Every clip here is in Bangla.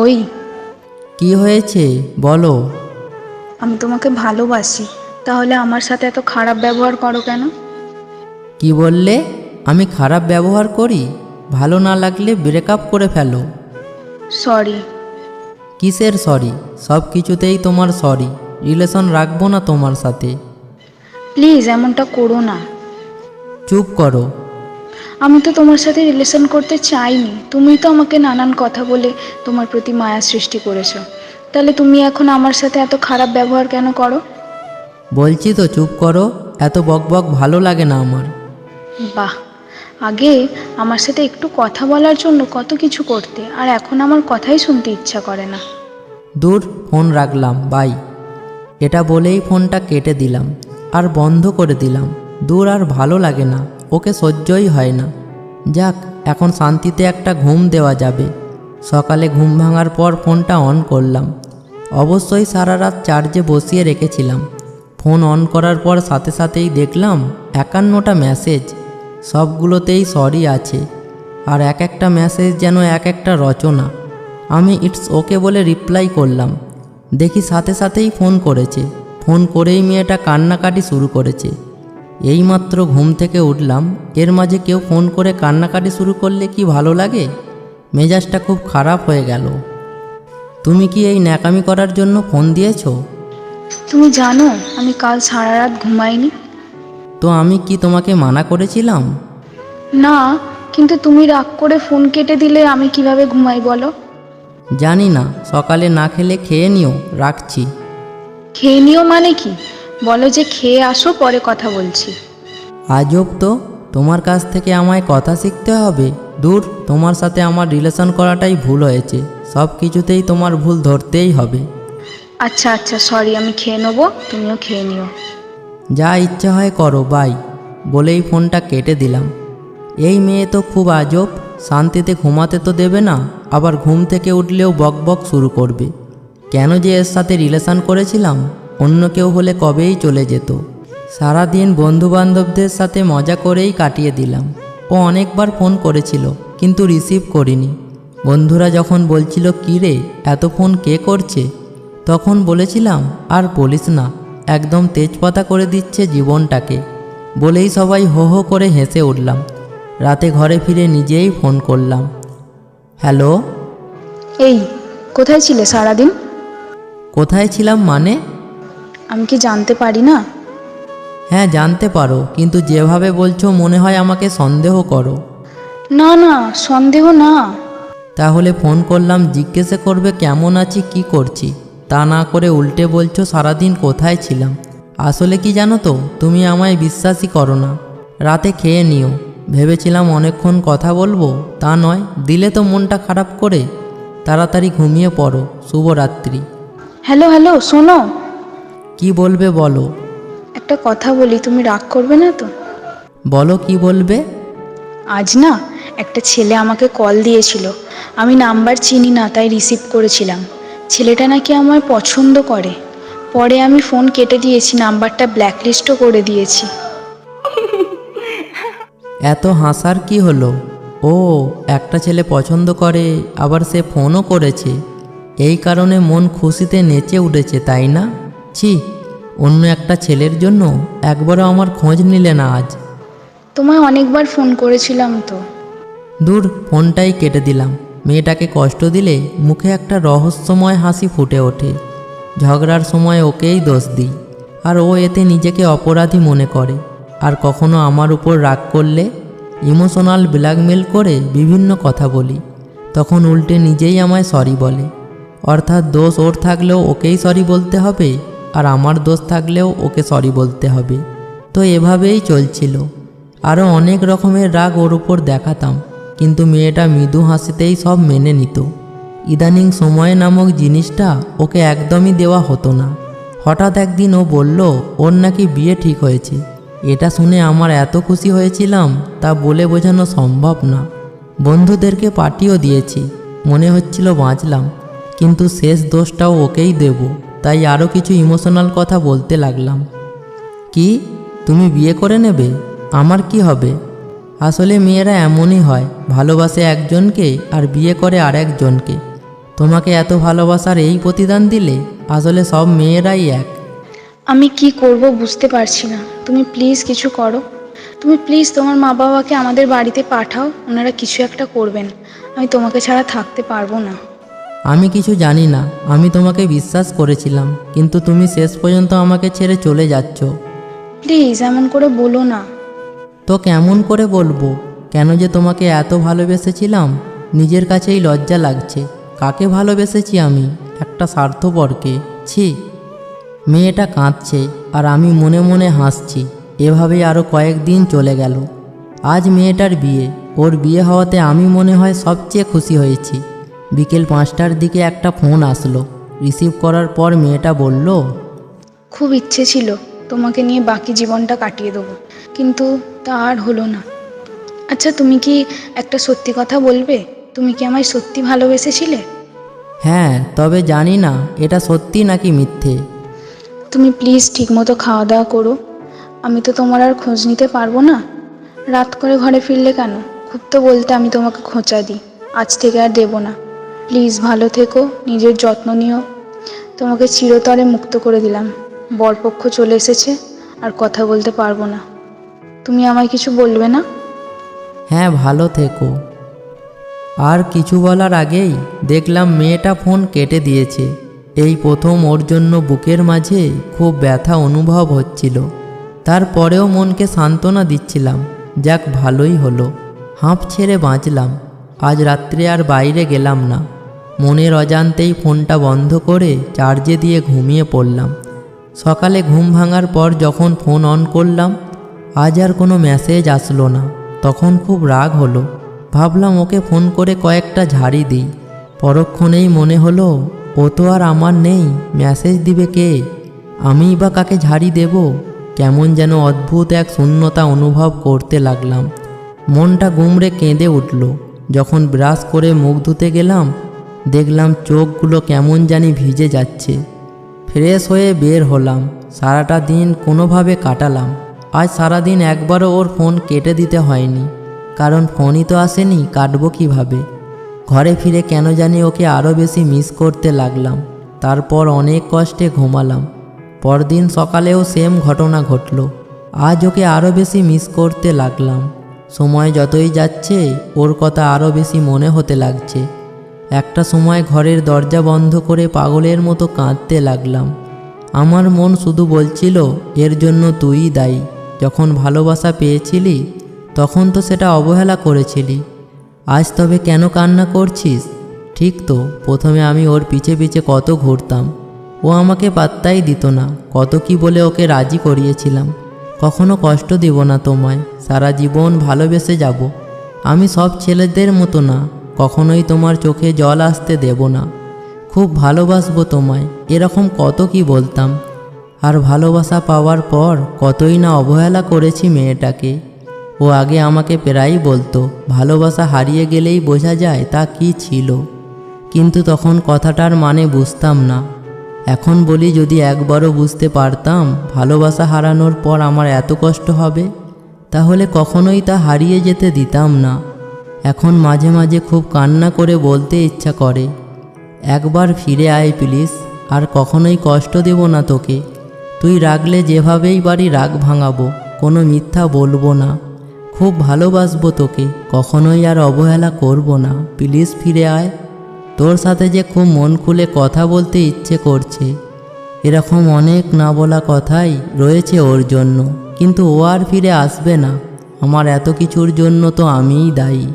ওই, কি হয়েছে বলো? আমি তোমাকে ভালোবাসি, তাহলে আমার সাথে এত খারাপ ব্যবহার করো কেন? কি বললে? আমি খারাপ ব্যবহার করি? ভালো না লাগলে ব্রেকআপ করে ফেলো। সরি। কিসের সরি? সব কিছুতেই তোমার সরি। রিলেশন রাখবো না তোমার সাথে। প্লিজ এমনটা করো না। চুপ করো। আমি তো তোমার সাথে রিলেশন করতে চাইনি, তুমিই তো আমাকে নানান কথা বলে তোমার প্রতি মায়া সৃষ্টি করেছো। তাহলে তুমি এখন আমার সাথে এত খারাপ ব্যবহার কেন করো? বলছি তো চুপ করো। এত বকবক ভালো লাগে না আমার। বাহ, আগে আমার সাথে একটু কথা বলার জন্য কত কিছু করতে, আর এখন আমার কথাই শুনতে ইচ্ছা করে না। দূর, ফোন রাখলাম, বাই। এটা বলেই ফোনটা কেটে দিলাম আর বন্ধ করে দিলাম। দূর, আর ভালো লাগে না, ওকে সহ্যই হয় না। যাক, এখন শান্তিতে একটা ঘুম দেওয়া যাবে। সকালে ঘুম ভাঙার পর ফোনটা অন করলাম। অবশ্যই সারা রাত চার্জে বসিয়ে রেখেছিলাম। ফোন অন করার পর সাথে সাথেই দেখলাম 51টা মেসেজ। সবগুলোতেই সরি আছে, আর এক একটা মেসেজ যেন এক একটা রচনা। আমি ইটস ওকে বলে রিপ্লাই করলাম। দেখি সাথে সাথেই ফোন করেছে। ফোন করেই মেয়েটা কান্নাকাটি শুরু করেছে। এইমাত্র ঘুম থেকে উঠলাম, এর মাঝে কেউ ফোন করে কান্নাকাটি শুরু করলে কি ভালো লাগে? মেজাজটা খুব খারাপ হয়ে গেল। তুমি কি এই ন্যাকামি করার জন্য ফোন দিয়েছো? তুমি জানো আমি কাল সারা রাত ঘুমাইনি। তো আমি কি তোমাকে মানা করেছিলাম? না, কিন্তু তুমি রাগ করে ফোন কেটে দিলে আমি কিভাবে ঘুমাই বলো? জানি না, সকালে না খেলে খেয়ে নিও, রাখছি। খেয়ে নিও মানে কি? বলো যে খেয়ে আসো, পরে কথা বলছি। আজব তো, তোমার কাছ থেকে আমায় কথা শিখতে হবে? দূর, তোমার সাথে আমার রিলেশন করাটাই ভুল হয়েছে। সব কিছুতেই তোমার ভুল ধরতেই হবে। আচ্ছা আচ্ছা, সরি, আমি খেয়ে নেবো, তুমিও খেয়ে নিও। যা ইচ্ছা হয় করো, বাই। বলেই ফোনটা কেটে দিলাম। এই মেয়ে তো খুব আজব, শান্তিতে ঘুমাতে তো দেবে না, আবার ঘুম থেকে উঠলেও বকবক শুরু করবে। কেন যে এর সাথে রিলেশন করেছিলাম? অন্য কেউ হলে কবেই চলে যেত। সারাদিন বন্ধুবান্ধবদের সাথে মজা করেই কাটিয়ে দিলাম। ও অনেকবার ফোন করেছিল, কিন্তু রিসিভ করিনি। বন্ধুরা যখন বলছিল কী রে, এত ফোন কে করছে, তখন বলেছিলাম আর বলিস না, একদম তেজপাতা করে দিচ্ছে জীবনটাকে। বলেই সবাই হো হো করে হেসে উঠলাম। রাতে ঘরে ফিরে নিজেই ফোন করলাম। হ্যালো। এই, কোথায় ছিলে সারাদিন? কোথায় ছিলাম মানে? আমি কি জানতে পারি না? হ্যাঁ, জানতে পারো, কিন্তু যেভাবে বলছো মনে হয় আমাকে সন্দেহ করো। না না, সন্দেহ না। তাহলে ফোন করলাম জিজ্ঞেস করবে কেমন আছি, কি করছি। তা না করে উল্টে বলছো সারাদিন কোথায় ছিলাম। আসলে কি জানো তো, তুমি আমায় বিশ্বাসই করো না। রাতে খেয়ে নিও। ভেবেছিলাম অনেকক্ষণ কথা বলবো, তা নয়, দিলে তো মনটা খারাপ করে। তাড়াতাড়ি ঘুমিয়ে পড়ো। শুভরাত্রি। হ্যালো হ্যালো, শোনো। কি বলবে বলো। একটা কথা বলি, তুমি রাগ করবে না তো? বলো, কি বলবে? আজ না একটা ছেলে আমাকে কল দিয়েছিল। আমি নাম্বার চিনি না, তাই রিসিভ করেছিলাম। ছেলেটা নাকি আমায় পছন্দ করে। পরে আমি ফোন কেটে দিয়েছি, নাম্বারটা ব্ল্যাকলিস্টও করে দিয়েছি। এত হাসার কি হলো? ও, একটা ছেলে পছন্দ করে, আবার সে ফোনও করেছে। এই কারণে মন খুশিতে নেচে উঠেছে, তাই না? ছি, অন্য একটা ছেলের জন্য একবারও আমার খোঁজ নিলে না আজ। তোমায় অনেকবার ফোন করেছিলাম তো। দূর, ফোনটাই কেটে দিলাম। মেয়েটাকে কষ্ট দিলে মুখে একটা রহস্যময় হাসি ফুটে ওঠে। ঝগড়ার সময় ওকেই দোষ দিই, আর ও এতে নিজেকে অপরাধী মনে করে। আর কখনো আমার উপর রাগ করলে ইমোশনাল ব্ল্যাকমেল করে বিভিন্ন কথা বলি, তখন উল্টে নিজেই আমায় সরি বলে। অর্থাৎ দোষ ওর থাকলেও ওকেই সরি বলতে হবে, আর আমার দোষ থাকলেও ওকে সরি বলতে হবে। তো এভাবেই চলছিল। আরও অনেক রকমের রাগ ওর উপর দেখাতাম, কিন্তু মেয়েটা মৃদু হাসিতেই সব মেনে নিত। ইদানিং সময় নামক জিনিসটা ওকে একদমই দেওয়া হতো না। হঠাৎ একদিন ও বলল ওর নাকি বিয়ে ঠিক হয়েছে। এটা শুনে আমার এত খুশি হয়েছিলাম, তা বলে বোঝানো সম্ভব না। বন্ধুদেরকে পার্টিও দিয়েছি, মনে হচ্ছিল বাঁচলাম। কিন্তু শেষ দোষটাও ওকেই দেব, তাই আরও কিছু ইমোশনাল কথা বলতে লাগলাম। কি, তুমি বিয়ে করে নেবে? আমার কি হবে? আসলে মেয়েরা এমনই হয়, ভালোবাসে একজনকে আর বিয়ে করে আরেকজনকে। তোমাকে এত ভালোবাসার এই প্রতিদান দিলে? আসলে সব মেয়েরাই এক। আমি কি করব বুঝতে পারছি না। তুমি প্লিজ কিছু করো। তুমি প্লিজ তোমার মা বাবাকে আমাদের বাড়িতে পাঠাও, ওনারা কিছু একটা করবেন। আমি তোমাকে ছাড়া থাকতে পারবো না। আমি কিছু জানি না। আমি তোমাকে বিশ্বাস করেছিলাম, কিন্তু তুমি শেষ পর্যন্ত আমাকে ছেড়ে চলে যাচ্ছ। প্লিজ এমন করে বলো না। তো কেমন করে বলবো? কেন যে তোমাকে এত ভালোবেসেছিলাম, নিজের কাছেই লজ্জা লাগছে। কাকে ভালোবেসেছি আমি? একটা স্বার্থপরকে। ছি। মেয়েটা কাঁদছে আর আমি মনে মনে হাসছি। এভাবেই আরও কয়েকদিন চলে গেল। আজ মেয়েটার বিয়ে। ওর বিয়ে হওয়াতে আমি মনে হয় সবচেয়ে খুশি হয়েছি। বিকেল 5টার দিকে একটা ফোন আসলো। রিসিভ করার পর মেয়েটা বলল, খুব ইচ্ছে ছিল তোমাকে নিয়ে বাকি জীবনটা কাটিয়ে দেবো, কিন্তু তা আর হলো না। আচ্ছা, তুমি কি একটা সত্যি কথা বলবে? তুমি কি আমায় সত্যি ভালোবেসেছিলে? হ্যাঁ, তবে জানি না এটা সত্যি নাকি মিথ্যে। তুমি প্লিজ ঠিকমতো খাওয়া দাওয়া করো। আমি তো তোমার আর খোঁজ নিতে পারবো না। রাত করে ঘরে ফিরলে কেন? খুব তো বলতে আমি তোমাকে খোঁচা দিই। আজ থেকে আর দেবো না। প্লিজ ভালো থেকো, নিজের যত্ন নিও। তোমাকে চিরতরে মুক্ত করে দিলাম। বরপক্ষ চলে এসেছে, আর কথা বলতে পারবো না। তুমি আমায় কিছু বলবে না? হ্যাঁ, ভালো থেকো। আর কিছু বলার আগেই দেখলাম মেয়েটা ফোন কেটে দিয়েছে। এই প্রথম ওর জন্য বুকের মাঝে খুব ব্যথা অনুভব হচ্ছিল। তারপরেও মনকে সান্ত্বনা দিচ্ছিলাম, যাক ভালোই হলো, হাঁপ ছেড়ে বাঁচলাম। আজ রাত্রে আর বাইরে গেলাম না। মনের অজান্তেই ফোনটা বন্ধ করে চার্জে দিয়ে ঘুমিয়ে পড়লাম। সকালে ঘুম ভাঙার পর যখন ফোন অন করলাম, আজ আর কোনো মেসেজ আসলো না। তখন খুব রাগ হলো। ভাবলাম ওকে ফোন করে কয়েকটা ঝাড়ি দিই। পরক্ষণেই মনে হলো, ও তো আর আমার নেই, মেসেজ দিবে কে? আমিই বা কাকে ঝাড়ি দেব? কেমন যেন অদ্ভুত এক শূন্যতা অনুভব করতে লাগলাম। মনটা গুমড়ে কেঁদে উঠল। যখন ব্রাশ করে মুখ ধুতে গেলাম, দেখলাম চোখগুলো কেমন জানি ভিজে যাচ্ছে। ফ্রেশ হয়ে বের হলাম। সারাটা দিন কোনোভাবে কাটালাম। আজ সারাদিন একবারও ওর ফোন কেটে দিতে হয়নি, কারণ ফোনই তো আসেনি, কাটবো কীভাবে? ঘরে ফিরে কেন জানি ওকে আরও বেশি মিস করতে লাগলাম। তারপর অনেক কষ্টে ঘুমালাম। পরদিন সকালেও সেম ঘটনা ঘটল। আজ ওকে আরও বেশি মিস করতে লাগলাম। সময় যতই যাচ্ছে ওর কথা আরও বেশি মনে হতে লাগছে। একটা সময় ঘরের দরজা বন্ধ করে পাগলের মতো কাঁদতে লাগলাম। আমার মন শুধু বলছিল, এর জন্য তুইই দায়ী। যখন ভালোবাসা পেয়েছিলি তখন তো সেটা অবহেলা করেছিলি। আজ তবে কেন কান্না করছিস? ঠিক তো, প্রথমে আমি ওর পিছে পিছে কত ঘুরতাম। ও আমাকে পাত্তাই দিত না। কত কি বলে ওকে রাজি করিয়েছিলাম। কখনো কষ্ট দিব না তোমায়, সারা জীবন ভালোবেসে যাব। আমি সব ছেলেদের মতো না, কখনোই তোমার চোখে জল আসতে দেব না। খুব ভালোবাসবো তোমায়, এরকম কত কি বলতাম। আর ভালোবাসা পাওয়ার পর কতই না অবহেলা করেছি মেয়েটাকে। ও আগে আমাকে প্রায়ই বলতো, ভালোবাসা হারিয়ে গেলেই বোঝা যায় তা কি ছিল। কিন্তু তখন কথাটার মানে বুঝতাম না। এখন বলি, যদি একবারও বুঝতে পারতাম ভালোবাসা হারানোর পর আমার এত কষ্ট হবে, তাহলে কখনোই তা হারিয়ে যেতে দিতাম না। এখন মাঝে মাঝে খুব কান্না করে বলতে ইচ্ছা করে, একবার ফিরে আয় প্লিজ, আর কখনোই কষ্ট দেব না তোকে। তুই রাগলে যেভাবেই বাড়ি রাগ ভাঙাবো, কোনো মিথ্যা বলবো না। খুব ভালোবাসবো তোকে, কখনোই আর অবহেলা করব না। প্লিজ ফিরে আয়। তোর সাথে যে খুব মন খুলে কথা বলতে ইচ্ছে করছে। এরকম অনেক না বলা কথাই রয়েছে ওর জন্য, কিন্তু ও আর ফিরে আসবে না। আমার এত কিছুর জন্য তো আমিই দায়ী।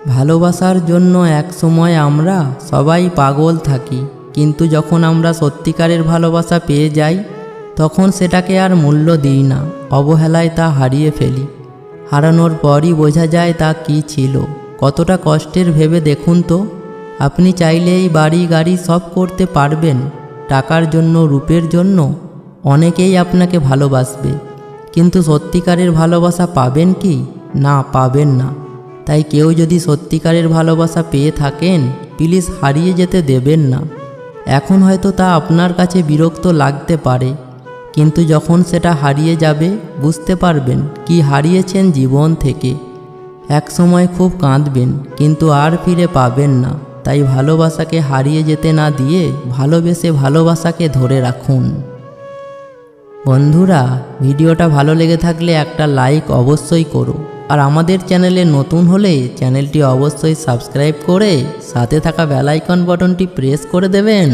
ভালোবাসার জন্য এক সময় আমরা সবাই পাগল থাকি, কিন্তু যখন আমরা সত্যিকারের ভালোবাসা পেয়ে যাই তখন সেটাকে আর মূল্য দিই না, অবহেলায় তা হারিয়ে ফেলি। হারানোর পরই বোঝা যায় তা কী ছিল, কতটা কষ্টের। ভেবে দেখুন তো, আপনি চাইলে এই বাড়ি গাড়ি সব করতে পারবেন, টাকার জন্য, রূপের জন্য অনেকেই আপনাকে ভালোবাসবে, কিন্তু সত্যিকারের ভালোবাসা পাবেন কি? না, পাবেন না। তাই কেউ যদি সত্যিকারের ভালোবাসা পেয়ে থাকেন, প্লিজ হারিয়ে যেতে দেবেন না। এখন হয়তো তা আপনার কাছে বিরক্ত লাগতে পারে, কিন্তু যখন সেটা হারিয়ে যাবে বুঝতে পারবেন কি হারিয়েছেন জীবন থেকে। এক সময় খুব কাঁদবেন, কিন্তু আর ফিরে পাবেন না। তাই ভালোবাসাকে হারিয়ে যেতে না দিয়ে ভালোবেসে ভালোবাসাকে ধরে রাখুন। বন্ধুরা, ভিডিওটা ভালো লেগে থাকলে একটা লাইক অবশ্যই করো, আর আমাদের চ্যানেলে নতুন হলে চ্যানেলটি অবশ্যই সাবস্ক্রাইব করে সাথে থাকা বেল আইকন বাটনটি প্রেস করে দেবেন।